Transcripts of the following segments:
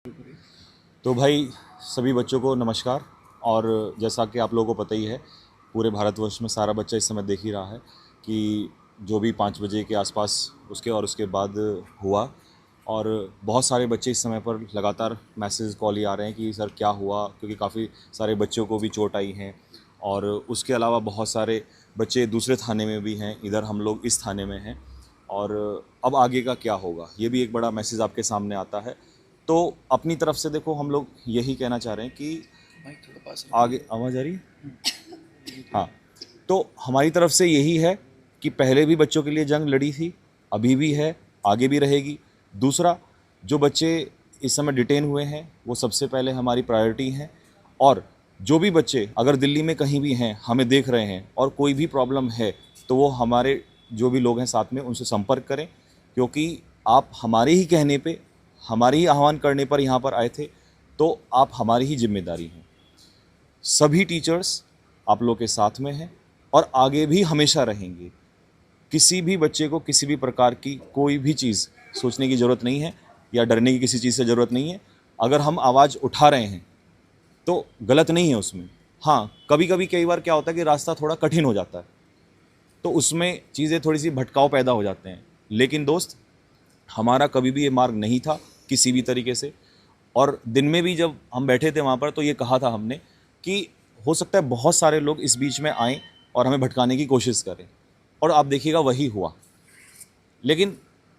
तो भाई सभी बच्चों को नमस्कार। और जैसा कि आप लोगों को पता ही है, पूरे भारतवर्ष में सारा बच्चा इस समय देख ही रहा है कि जो भी 5 बजे के आसपास उसके बाद हुआ। और बहुत सारे बच्चे इस समय पर लगातार मैसेज कॉल ही आ रहे हैं कि सर क्या हुआ, क्योंकि काफ़ी सारे बच्चों को भी चोट आई हैं। और उसके अलावा बहुत सारे बच्चे दूसरे थाने में भी हैं, इधर हम लोग इस थाने में हैं। और अब आगे का क्या होगा, ये भी एक बड़ा मैसेज आपके सामने आता है। तो अपनी तरफ से देखो, हम लोग यही कहना चाह रहे हैं कि आगे आवाज़ आ रही है। हाँ, तो हमारी तरफ से यही है कि पहले भी बच्चों के लिए जंग लड़ी थी, अभी भी है, आगे भी रहेगी। दूसरा, जो बच्चे इस समय डिटेन हुए हैं वो सबसे पहले हमारी प्रायोरिटी हैं। और जो भी बच्चे अगर दिल्ली में कहीं भी हैं, हमें देख रहे हैं और कोई भी प्रॉब्लम है, तो वो हमारे जो भी लोग हैं साथ में उनसे संपर्क करें, क्योंकि आप हमारे ही कहने पे, हमारे ही आह्वान करने पर यहाँ पर आए थे, तो आप हमारी ही जिम्मेदारी हैं। सभी टीचर्स आप लोग के साथ में हैं और आगे भी हमेशा रहेंगे। किसी भी बच्चे को किसी भी प्रकार की कोई भी चीज़ सोचने की ज़रूरत नहीं है या डरने की किसी चीज़ से ज़रूरत नहीं है। अगर हम आवाज़ उठा रहे हैं तो गलत नहीं है उसमें। हाँ, कभी कभी कई बार क्या होता है कि रास्ता थोड़ा कठिन हो जाता है, तो उसमें चीज़ें थोड़ी सी भटकाव पैदा हो जाते हैं। लेकिन दोस्त, हमारा कभी भी ये मार्ग नहीं था किसी भी तरीके से। और दिन में भी जब हम बैठे थे वहाँ पर, तो ये कहा था हमने कि हो सकता है बहुत सारे लोग इस बीच में आएँ और हमें भटकाने की कोशिश करें, और आप देखिएगा वही हुआ। लेकिन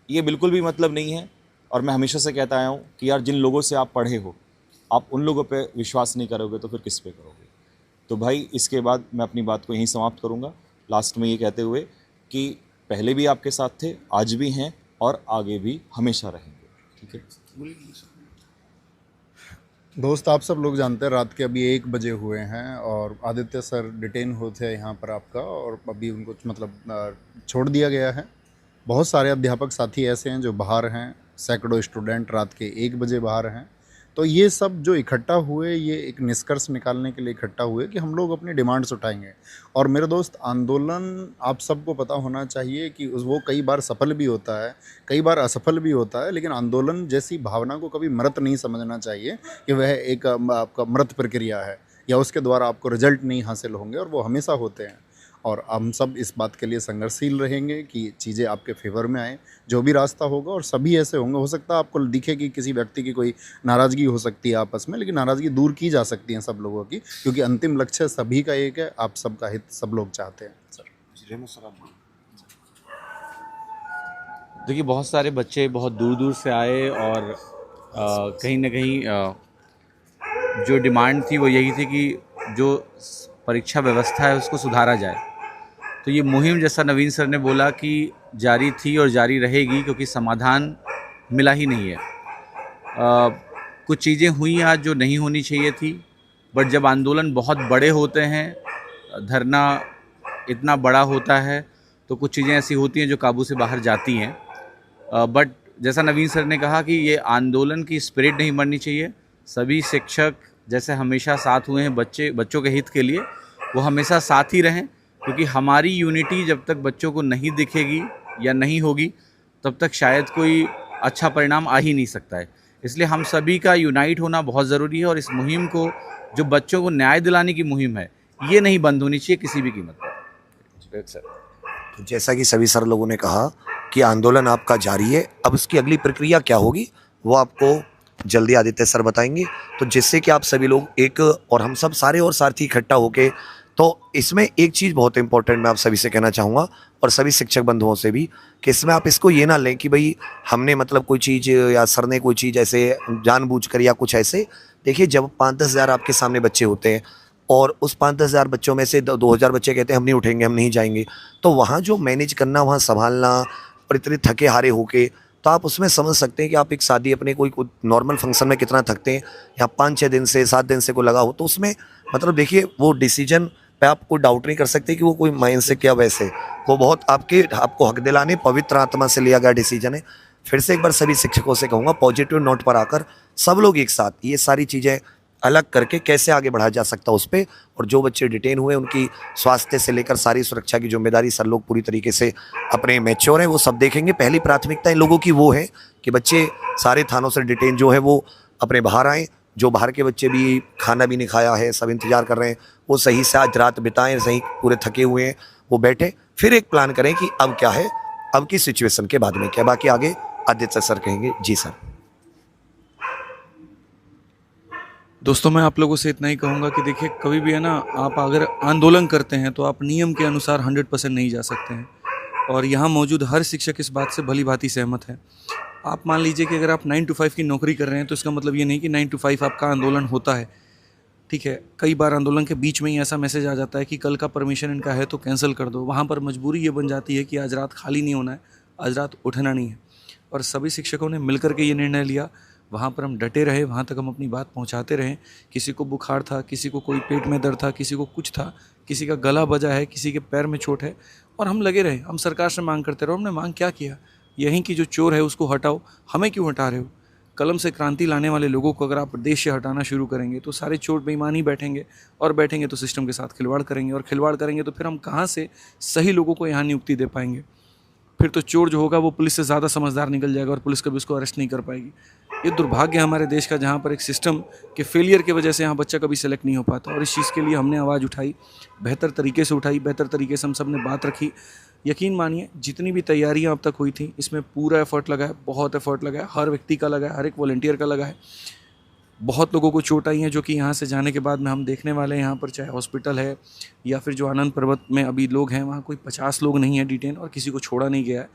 ये बिल्कुल भी मतलब नहीं है। और मैं हमेशा से कहता आया हूँ कि यार, जिन लोगों से आप पढ़े हो, आप उन लोगों पे विश्वास नहीं करोगे तो फिर किस पे करोगे। तो भाई, इसके बाद मैं अपनी बात को यहीं समाप्त करूँगा, लास्ट में ये कहते हुए कि पहले भी आपके साथ थे, आज भी हैं और आगे भी हमेशा रहेंगे। ठीक है दोस्त, आप सब लोग जानते हैं रात के अभी 1 बजे हुए हैं और आदित्य सर डिटेन हुए थे यहाँ पर आपका, और अभी उनको छोड़ दिया गया है। बहुत सारे अध्यापक साथी ऐसे हैं जो बाहर हैं, सैकड़ों स्टूडेंट रात के 1 बजे बाहर हैं। तो ये सब जो इकट्ठा हुए, ये एक निष्कर्ष निकालने के लिए इकट्ठा हुए कि हम लोग अपनी डिमांड्स उठाएंगे। और मेरे दोस्त, आंदोलन आप सबको पता होना चाहिए कि वो कई बार सफल भी होता है, कई बार असफल भी होता है, लेकिन आंदोलन जैसी भावना को कभी मृत नहीं समझना चाहिए कि वह एक आपका मृत प्रक्रिया है या उसके द्वारा आपको रिजल्ट नहीं हासिल होंगे, और वो हमेशा होते हैं। और हम सब इस बात के लिए संघर्षशील रहेंगे कि चीज़ें आपके फेवर में आएँ, जो भी रास्ता होगा। और सभी ऐसे होंगे, हो सकता है आपको दिखे कि किसी व्यक्ति की कोई नाराज़गी हो सकती है आपस में, लेकिन नाराज़गी दूर की जा सकती है सब लोगों की, क्योंकि अंतिम लक्ष्य सभी का एक है, आप सबका हित सब लोग चाहते हैं। सर देखिए, बहुत सारे बच्चे बहुत दूर दूर से आए और कहीं ना कहीं जो डिमांड थी वो यही थी कि जो परीक्षा व्यवस्था है उसको सुधारा जाए। तो ये मुहिम, जैसा नवीन सर ने बोला, कि जारी थी और जारी रहेगी, क्योंकि समाधान मिला ही नहीं है। कुछ चीज़ें हुई आज जो नहीं होनी चाहिए थी, बट जब आंदोलन बहुत बड़े होते हैं, धरना इतना बड़ा होता है, तो कुछ चीज़ें ऐसी होती हैं जो काबू से बाहर जाती हैं। बट जैसा नवीन सर ने कहा कि ये आंदोलन की स्पिरिट नहीं मरनी चाहिए। सभी शिक्षक जैसे हमेशा साथ हुए हैं बच्चों के हित के लिए, वो हमेशा साथ ही रहें, क्योंकि हमारी यूनिटी जब तक बच्चों को नहीं दिखेगी या नहीं होगी, तब तक शायद कोई अच्छा परिणाम आ ही नहीं सकता है। इसलिए हम सभी का यूनाइट होना बहुत ज़रूरी है, और इस मुहिम को, जो बच्चों को न्याय दिलाने की मुहिम है, ये नहीं बंद होनी चाहिए किसी भी कीमत पर। सर, तो जैसा कि सभी सर लोगों ने कहा कि आंदोलन आपका जारी है, अब उसकी अगली प्रक्रिया क्या होगी वो आपको जल्दी आदित्य सर बताएंगे। तो जिससे कि आप सभी लोग एक, और हम सब सारे और साथी इकट्ठा होके, तो इसमें एक चीज़ बहुत इंपॉर्टेंट मैं आप सभी से कहना चाहूँगा और सभी शिक्षक बंधुओं से भी, कि इसमें आप इसको ये ना लें कि भाई हमने मतलब कोई चीज़ या सर ने कोई चीज़ ऐसे जानबूझकर या कुछ ऐसे। देखिए, जब 5-10 हज़ार आपके सामने बच्चे होते हैं और उस 5-10 हज़ार बच्चों में से 2,000 बच्चे कहते हैं हम नहीं उठेंगे, हम नहीं जाएंगे, तो वहाँ जो मैनेज करना, वहाँ संभालना, और इतने थके हारे होके, तो आप उसमें समझ सकते हैं कि आप एक शादी, अपने कोई नॉर्मल फंक्शन में कितना थकते हैं, या 5-6 दिन से 7 दिन से को लगा हो, तो उसमें मतलब देखिए, वो डिसीजन पे आप कोई डाउट नहीं कर सकते कि वो कोई माइंड से क्या वैसे, वो बहुत आपको हक दिलाने पवित्र आत्मा से लिया गया डिसीजन है। फिर से एक बार सभी शिक्षकों से कहूँगा, पॉजिटिव नोट पर आकर सब लोग एक साथ ये सारी चीज़ें अलग करके कैसे आगे बढ़ाया जा सकता है उस पर। और जो बच्चे डिटेन हुए, उनकी स्वास्थ्य से लेकर सारी सुरक्षा की जिम्मेदारी सर लोग पूरी तरीके से अपने मैच्योर हैं, वो सब देखेंगे। पहली प्राथमिकता इन लोगों की वो है कि बच्चे सारे थानों से डिटेन जो है वो अपने बाहर आएँ। जो बाहर के बच्चे भी खाना भी नहीं खाया है, सब इंतज़ार कर रहे हैं, वो सही से आज रात बिताएं, सही पूरे थके हुए हैं, वो बैठे फिर एक प्लान करें कि अब क्या है, अब की सिचुएशन के बाद में क्या। बाकी आगे आदित्य सर कहेंगे। जी सर। दोस्तों मैं आप लोगों से इतना ही कहूँगा कि देखिए, कभी भी है ना, आप अगर आंदोलन करते हैं तो आप नियम के अनुसार 100% नहीं जा सकते हैं। और यहाँ मौजूद हर शिक्षक इस बात से भली भांति सहमत है। आप मान लीजिए कि अगर आप 9 to 5 की नौकरी कर रहे हैं तो इसका मतलब ये नहीं कि 9 to 5 आपका आंदोलन होता है। ठीक है, कई बार आंदोलन के बीच में ही ऐसा मैसेज आ जाता है कि कल का परमिशन इनका है तो कैंसिल कर दो। वहाँ पर मजबूरी ये बन जाती है कि आज रात खाली नहीं होना है, आज रात उठना नहीं है। और सभी शिक्षकों ने मिलकर के ये निर्णय लिया। वहाँ पर हम डटे रहे, वहाँ तक हम अपनी बात पहुँचाते रहें। किसी को बुखार था, किसी को कोई पेट में दर्द था, किसी को कुछ था, किसी का गला बजा है, किसी के पैर में चोट है, और हम लगे रहे। हम सरकार से मांग करते रहे। हमने मांग क्या किया? यहीं की जो चोर है उसको हटाओ। हमें क्यों हटा रहे हो? कलम से क्रांति लाने वाले लोगों को अगर आप देश से हटाना शुरू करेंगे तो सारे चोर बेईमान ही बैठेंगे, और बैठेंगे तो सिस्टम के साथ खिलवाड़ करेंगे, और खिलवाड़ करेंगे तो फिर हम कहाँ से सही लोगों को यहाँ नियुक्ति दे पाएंगे? फिर तो चोर जो होगा वो पुलिस से ज़्यादा समझदार निकल जाएगा और पुलिस कभी उसको अरेस्ट नहीं कर पाएगी। ये दुर्भाग्य है हमारे देश का, जहाँ पर एक सिस्टम के फेलियर की वजह से यहाँ बच्चा कभी सेलेक्ट नहीं हो पाता। और इस चीज़ के लिए हमने आवाज़ उठाई, बेहतर तरीके से उठाई, बेहतर तरीके से हम सब ने बात रखी। यकीन मानिए, जितनी भी तैयारियां अब तक हुई थी, इसमें पूरा एफर्ट लगा है, बहुत एफर्ट लगा है, हर व्यक्ति का लगा है, हर एक वॉलंटियर का लगा है। बहुत लोगों को चोट आई है, जो कि यहाँ से जाने के बाद में हम देखने वाले हैं। यहाँ पर चाहे हॉस्पिटल है या फिर जो आनंद पर्वत में अभी लोग हैं, वहाँ कोई 50 लोग नहीं है डिटेन, और किसी को छोड़ा नहीं गया है।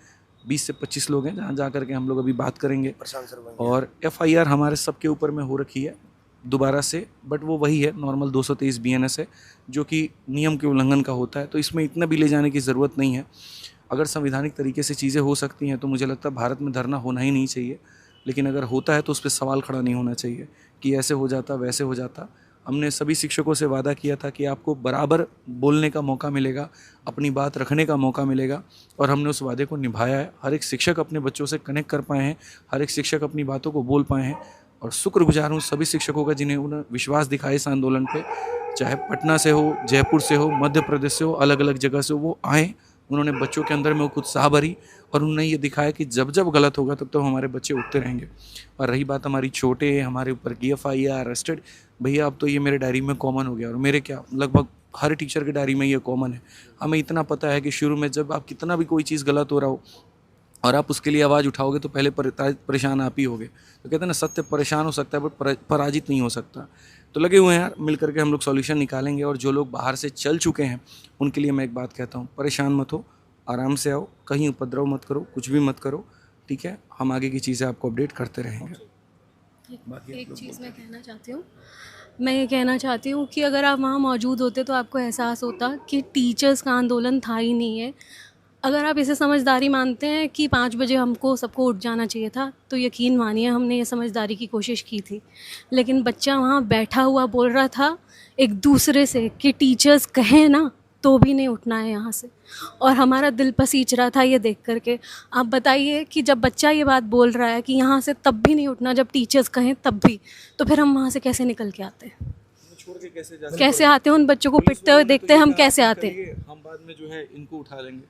20 से 25 लोग हैं, जहाँ जा करके हम लोग अभी बात करेंगे। और FIR हमारे सबके ऊपर में हो रखी है दोबारा से, बट वो वही है, नॉर्मल 223 BNS है, जो कि नियम के उल्लंघन का होता है। तो इसमें इतना भी ले जाने की ज़रूरत नहीं है। अगर संवैधानिक तरीके से चीज़ें हो सकती हैं तो मुझे लगता है भारत में धरना होना ही नहीं चाहिए। लेकिन अगर होता है तो उस पर सवाल खड़ा नहीं होना चाहिए कि ऐसे हो जाता, वैसे हो जाता। हमने सभी शिक्षकों से वादा किया था कि आपको बराबर बोलने का मौका मिलेगा, अपनी बात रखने का मौका मिलेगा, और हमने उस वादे को निभाया है। हर एक शिक्षक अपने बच्चों से कनेक्ट कर पाए हैं, हर एक शिक्षक अपनी बातों को बोल पाए हैं। और शुक्रगुजार हूँ सभी शिक्षकों का जिन्हें उन्हें विश्वास दिखाया इस आंदोलन पे। चाहे पटना से हो, जयपुर से हो, मध्य प्रदेश से हो, अलग अलग जगह से वो आए, उन्होंने बच्चों के अंदर में वो उत्साह भरी, और उन्होंने ये दिखाया कि जब जब गलत होगा तब हमारे बच्चे उठते रहेंगे। और रही बात हमारी छोटे, हमारे ऊपर की FIR, अरेस्टेड, भैया अब तो ये मेरे डायरी में कॉमन हो गया। और मेरे क्या, लगभग हर टीचर के डायरी में ये कॉमन है। हमें इतना पता है कि शुरू में जब आप कितना भी कोई चीज़ गलत हो रहा हो और आप उसके लिए आवाज़ उठाओगे तो पहले परेशान आप ही होगे। तो कहते हैं ना, सत्य परेशान हो सकता है बट पराजित नहीं हो सकता। तो लगे हुए हैं यार, मिल करके हम लोग सॉल्यूशन निकालेंगे। और जो लोग बाहर से चल चुके हैं उनके लिए मैं एक बात कहता हूँ, परेशान मत हो, आराम से आओ, कहीं उपद्रव मत करो, कुछ भी मत करो, ठीक है? हम आगे की चीज़ें आपको अपडेट करते रहेंगे। एक चीज़ मैं कहना चाहती हूँ, मैं ये कहना चाहती हूँ कि अगर आप वहाँ मौजूद होते तो आपको एहसास होता कि टीचर्स का आंदोलन था ही नहीं है। अगर आप इसे समझदारी मानते हैं कि 5 बजे हमको सबको उठ जाना चाहिए था, तो यकीन मानिए हमने ये समझदारी की कोशिश की थी। लेकिन बच्चा वहाँ बैठा हुआ बोल रहा था एक दूसरे से कि टीचर्स कहें ना तो भी नहीं उठना है यहाँ से, और हमारा दिल पसीज रहा था ये देख करके। आप बताइए कि जब बच्चा ये बात बोल रहा है कि यहाँ से तब भी नहीं उठना जब टीचर्स कहें तब भी, तो फिर हम वहाँ से कैसे निकल के आते हैं? छोड़ के कैसे आते हैं? उन बच्चों को पिटते हुए देखते हैं, हम कैसे आते हैं? हम बाद में जो है इनको उठा लेंगे।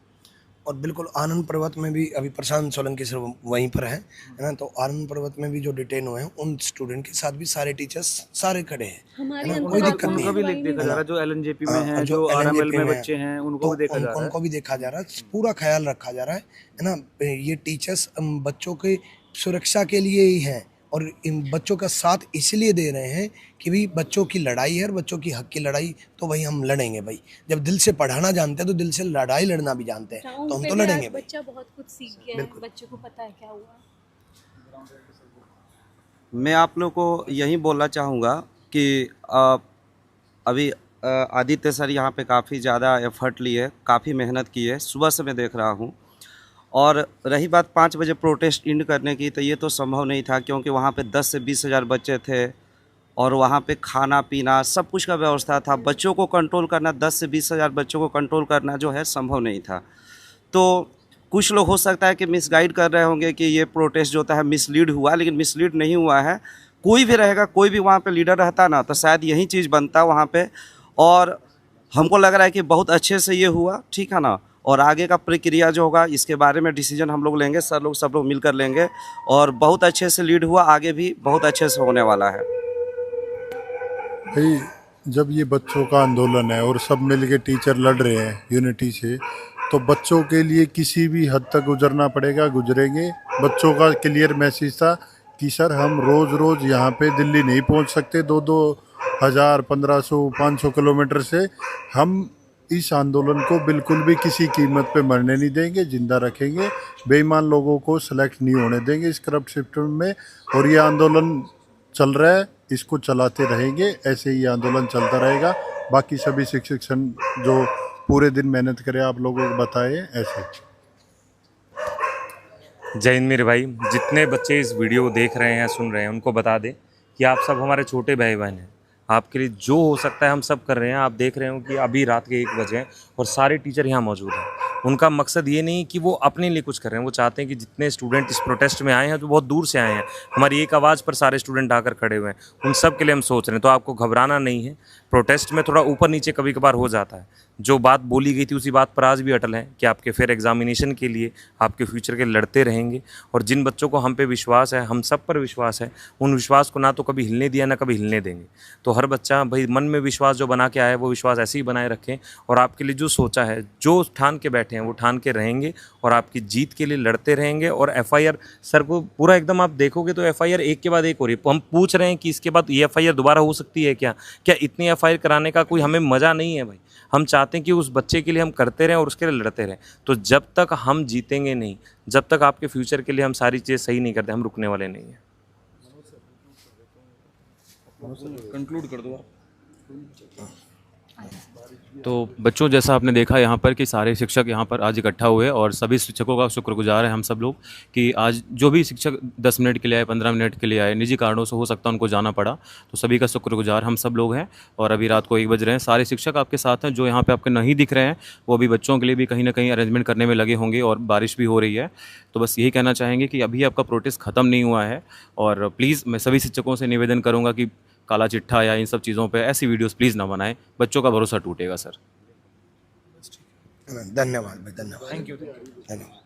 और बिल्कुल आनंद पर्वत में भी अभी प्रशांत सोलंकी सर वहीं पर है ना, तो आनंद पर्वत में भी जो डिटेन हुए हैं उन स्टूडेंट के साथ भी सारे टीचर्स सारे खड़े हैं, हमारे है ना, अंदर कोई दिक्कत उनका नहीं भी है। लिख देखा जा रहा है, जो LNJP में है, जो जो RML LNJP में में बच्चे हैं, उनको तो भी देखा जा रहा है। उनको भी देखा जा रहा है, पूरा ख्याल रखा जा रहा है ना। ये टीचर्स बच्चों के सुरक्षा के लिए ही हैं, और इन बच्चों का साथ इसलिए दे रहे हैं कि भी बच्चों की लड़ाई है, और बच्चों की हक की लड़ाई तो भाई हम लड़ेंगे भाई। जब दिल से पढ़ाना जानते हैं तो दिल से लड़ाई लड़ना भी जानते हैं, तो हम तो लड़ेंगे भाई। बच्चा बहुत कुछ सीख गया है, बच्चे को पता है क्या हुआ। मैं आप लोग को यही बोलना चाहूँगा कि अभी आदित्य सर यहाँ पे काफ़ी ज़्यादा एफर्ट लिए, काफ़ी मेहनत की है, सुबह से मैं देख रहा हूँ। और रही बात 5 बजे प्रोटेस्ट एंड करने की, तो ये तो संभव नहीं था, क्योंकि वहाँ पे 10 से 20 हज़ार बच्चे थे, और वहाँ पे खाना पीना सब कुछ का व्यवस्था था। बच्चों को कंट्रोल करना, 10 से 20 हज़ार बच्चों को कंट्रोल करना जो है संभव नहीं था। तो कुछ लोग हो सकता है कि मिसगाइड कर रहे होंगे कि ये प्रोटेस्ट जो होता है मिसलीड हुआ, लेकिन मिसलीड नहीं हुआ है। कोई भी रहेगा, कोई भी वहाँ पे लीडर रहता ना, तो शायद यही चीज़ बनता वहाँ पे। और हमको लग रहा है कि बहुत अच्छे से ये हुआ, ठीक है ना। और आगे का प्रक्रिया जो होगा इसके बारे में डिसीजन हम लोग लेंगे, सर लोग सब लोग मिलकर लेंगे। और बहुत अच्छे से लीड हुआ, आगे भी बहुत अच्छे से होने वाला है। भाई जब ये बच्चों का आंदोलन है और सब मिलके टीचर लड़ रहे हैं यूनिटी से, तो बच्चों के लिए किसी भी हद तक गुजरना पड़ेगा, गुजरेंगे। बच्चों का क्लियर मैसेज था कि सर हम रोज़ रोज़ यहाँ पे दिल्ली नहीं पहुँच सकते, 2-2 हज़ार 1500 500 किलोमीटर से। हम इस आंदोलन को बिल्कुल भी किसी कीमत पे मरने नहीं देंगे, जिंदा रखेंगे। बेईमान लोगों को सेलेक्ट नहीं होने देंगे इस करप्ट सिस्टम में। और ये आंदोलन चल रहा है, इसको चलाते रहेंगे, ऐसे ही आंदोलन चलता रहेगा। बाकी सभी शिक्षक संघ जो पूरे दिन मेहनत करें, आप लोगों को बताए ऐसे। जय हिंद मेरे भाई, जितने बच्चे इस वीडियो को देख रहे हैं, सुन रहे हैं, उनको बता दें कि आप सब हमारे छोटे भाई बहन हैं। आपके लिए जो हो सकता है हम सब कर रहे हैं। आप देख रहे हो कि अभी रात के 1 बजे हैं और सारे टीचर यहाँ मौजूद हैं। उनका मकसद ये नहीं कि वो अपने लिए कुछ कर रहे हैं, वो चाहते हैं कि जितने स्टूडेंट इस प्रोटेस्ट में आए हैं तो बहुत दूर से आए हैं, हमारी एक आवाज़ पर सारे स्टूडेंट आकर खड़े हुए हैं, उन सब के लिए हम सोच रहे हैं। तो आपको घबराना नहीं है। प्रोटेस्ट में थोड़ा ऊपर नीचे कभी कभार हो जाता है। जो बात बोली गई थी उसी बात पर आज भी अटल हैं कि आपके फेयर एग्जामिनेशन के लिए, आपके फ्यूचर के लड़ते रहेंगे। और जिन बच्चों को हम पे विश्वास है, हम सब पर विश्वास है, उन विश्वास को ना तो कभी हिलने दिया ना कभी हिलने देंगे। तो हर बच्चा भाई मन में विश्वास जो बना के आया है वो विश्वास ऐसे ही बनाए रखें। और आपके लिए जो सोचा है, जो ठान के बैठे हैं वो ठान के रहेंगे और आपकी जीत के लिए लड़ते रहेंगे। और FIR सर को पूरा एकदम आप देखोगे तो FIR एक के बाद एक हो रही है। हम पूछ रहे हैं कि इसके बाद ये FIR दोबारा हो सकती है क्या? क्या इतनी FIR कराने का कोई हमें मज़ा नहीं है भाई। हम चाहते हैं कि उस बच्चे के लिए हम करते रहें और उसके लिए लड़ते रहें। तो जब तक हम जीतेंगे नहीं, जब तक आपके फ्यूचर के लिए हम सारी चीज़ें सही नहीं करते, हम रुकने वाले नहीं हैं। कंक्लूड कर दो आप। तो बच्चों, जैसा आपने देखा यहाँ पर कि सारे शिक्षक यहाँ पर आज इकट्ठा हुए और सभी शिक्षकों का शुक्रगुजार हैं हम सब लोग कि आज जो भी शिक्षक 10 मिनट के लिए आए, 15 मिनट के लिए आए, निजी कारणों से हो सकता है उनको जाना पड़ा, तो सभी का शुक्रगुजार हम सब लोग हैं। और अभी रात को 1 बज रहे हैं। सारे शिक्षक आपके साथ हैं। जो यहाँ पे आपके नहीं दिख रहे हैं वो अभी बच्चों के लिए भी कहीं ना कहीं अरेंजमेंट करने में लगे होंगे और बारिश भी हो रही है। तो बस यही कहना चाहेंगे कि अभी आपका प्रोटेस्ट ख़त्म नहीं हुआ है। और प्लीज़ मैं सभी शिक्षकों से निवेदन करूँगा कि काला चिट्ठा या इन सब चीज़ों पे ऐसी वीडियोस प्लीज़ ना बनाएं, बच्चों का भरोसा टूटेगा सर। धन्यवाद भाई, धन्यवाद। Thank you. धन्यवाद।